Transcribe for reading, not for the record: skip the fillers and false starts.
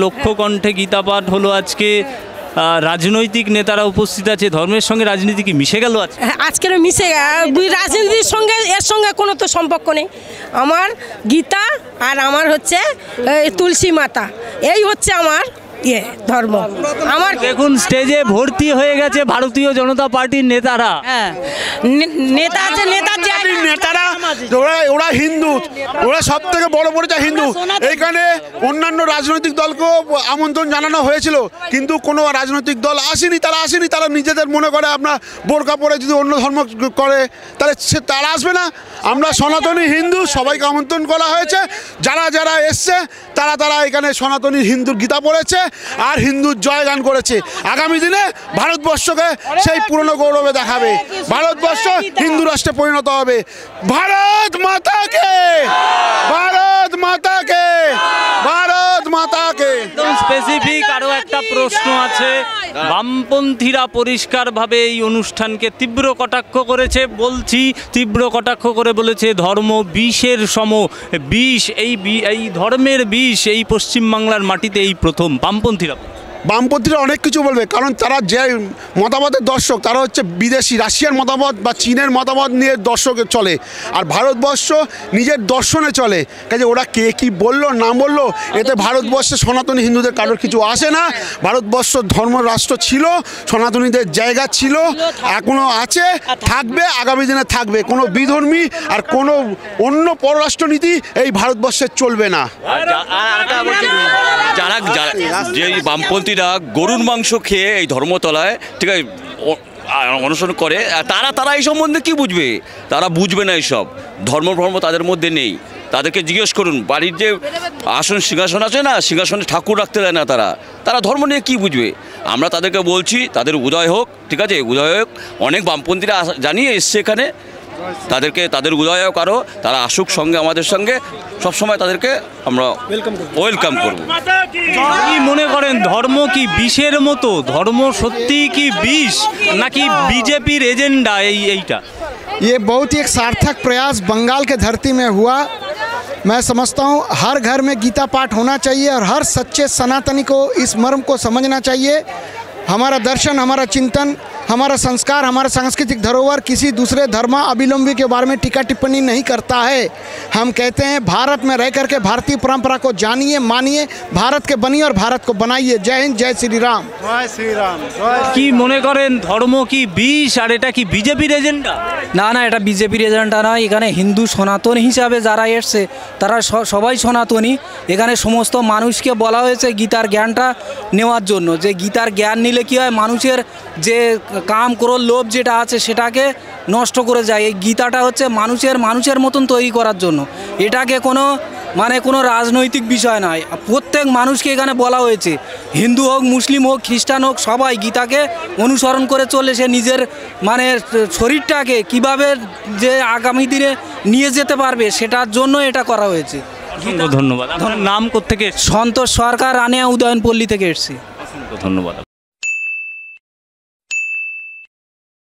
লক্ষ কণ্ঠে গীতা পাঠ হলো আজকে। রাজনৈতিক নেতারা উপস্থিত আছে, ধর্মের সঙ্গে রাজনীতি কি মিশে গেল আজকে? আজকের মিশে রাজনীতির সঙ্গে এর সঙ্গে কোনো তো সম্পর্ক নেই। আমার গীতা আর আমার হচ্ছে তুলসী মাতা, এই হচ্ছে আমার ধর্ম। আমার দেখুন স্টেজে ভর্তি হয়ে গেছে ভারতীয় জনতা পার্টির নেতারা। হ্যাঁ, নেতা আছে, নেতারা ওরা হিন্দু, ওরা সব থেকে বড় পরিচয় হিন্দু। এইখানে অন্যান্য রাজনৈতিক দলকেও আমন্ত্রণ জানানো হয়েছিল, কিন্তু কোনো রাজনৈতিক দল আসেনি। তারা নিজেদের মনে করে আমরা বোরকা পরে যদি অন্য ধর্ম করে তাহলে তারা আসবে না। আমরা সনাতনী হিন্দু, সবাইকে আমন্ত্রণ করা হয়েছে। যারা এসছে তারা এখানে সনাতনী হিন্দুর গীতা পড়েছে আর হিন্দুর জয়গান করেছে। আগামী দিনে ভারতবর্ষকে সেই পুরনো গৌরবে দেখাবে। ভারতবর্ষ হিন্দু রাষ্ট্রে পরিণত হবে। ভারত মাতাকে, ভারত মাতাকে, ভারত মাতাকে। স্পেসিফিক আরো একটা প্রশ্ন আছে। বামপন্থীরা পরিষ্কারভাবে এই অনুষ্ঠানকে তীব্র কটাক্ষ করেছে। বলছি তীব্র কটাক্ষ করে বলেছে ধর্ম বিষের সম। বিষ, এই ধর্মের বিষ এই পশ্চিমবাংলার মাটিতে এই প্রথম বামপন্থীরা অনেক কিছু বলবে, কারণ তারা যে মতামতের দর্শক তারা হচ্ছে বিদেশি, রাশিয়ার মতামত বা চীনের মতামত নিয়ে দর্শকে চলে, আর ভারতবর্ষ নিজের দর্শনে চলে। কাজে ওরা কে কি বললো না বললো এতে ভারতবর্ষে সনাতনী হিন্দুদের কারোর কিছু আসে না। ভারতবর্ষ ধর্ম রাষ্ট্র ছিল, সনাতনীদের জায়গা ছিল, এখনও আছে, থাকবে, আগামী দিনে থাকবে। কোনো বিধর্মী আর কোনো অন্য পররাষ্ট্রনীতি এই ভারতবর্ষে চলবে না। যারা যে বামপন্থীরা গরুর মাংস খেয়ে এই ধর্মতলায় ঠিক আছে অনুসরণ করে, তারা এই সম্বন্ধে কি বুঝবে? তারা বুঝবে না। এইসব ধর্ম তাদের মধ্যে নেই। তাদেরকে জিজ্ঞেস করুন, বাড়ির যে আসন সিংহাসন আছে না, সিংহাসনে ঠাকুর রাখতে দেয় না তারা ধর্ম নিয়ে কী বুঝবে? আমরা তাদেরকে বলছি তাদের উদয় হোক, ঠিক আছে, উদয় হোক। অনেক বামপন্থীরা জানিয়ে এসছে এখানে, তাদের উদয় হোক, আরও তারা আসুক সঙ্গে, আমাদের সঙ্গে সবসময় তাদেরকে আমরা ওয়েলকাম করব। কি মনে করেন, ধর্ম কি বিষের মতো? ধর্ম সত্যি কি বিষ নাকি বিজেপির এজেন্ডা এইটা? ये बहुत ही एक सार्थक प्रयास बंगाल के धरती में हुआ। मैं समझता हूँ हर घर में गीता पाठ होना चाहिए और हर सच्चे सनातनी को इस मर्म को समझना चाहिए। हमारा दर्शन, हमारा चिंतन, हमारा संस्कार, हमारा सांस्कृतिक धरोहर किसी दूसरे धर्मावलंबी के बारे में टीका टिप्पणी नहीं करता है। हम कहते हैं भारत में रह करके भारतीय परंपरा को जानिए, मानिए, भारत के बनिए और भारत को बनाइए। जय हिंद, जय श्री राम। जय श्री राम। কি মনে করেন, ধর্ম কি বিষ আর এটা কি বিজেপির এজেন্ডা? না, এটা বিজেপির এজেন্ডা নয়। এখানে হিন্দু সনাতন হিসাবে যারা এসছে তারা সবাই সনাতনী। এখানে সমস্ত মানুষকে বলা হয়েছে গীতার জ্ঞানটা নেওয়ার জন্য, যে গীতার জ্ঞান নিলে কী হয়, মানুষের যে কাম ক্রোধ লোভ যেটা আছে সেটাকে নষ্ট করে যায়। এই গীতাটা হচ্ছে মানুষের মতন তৈরি করার জন্য। এটাকে কোনো রাজনৈতিক বিষয় নয়। প্রত্যেক মানুষকে এখানে বলা হয়েছে, হিন্দু হোক, মুসলিম হোক, খ্রিস্টান হোক, সবাই গীতাকে অনুসরণ করে চলে সে নিজের শরীরটাকে কিভাবে যে আগামী দিনে নিয়ে যেতে পারবে সেটার জন্য এটা করা হয়েছে। ধন্যবাদ। আপনার নাম কোত্থেকে? সন্তোষ সরকার, রানিয়া উদয়নপল্লী থেকে এসেছি। ধন্যবাদ।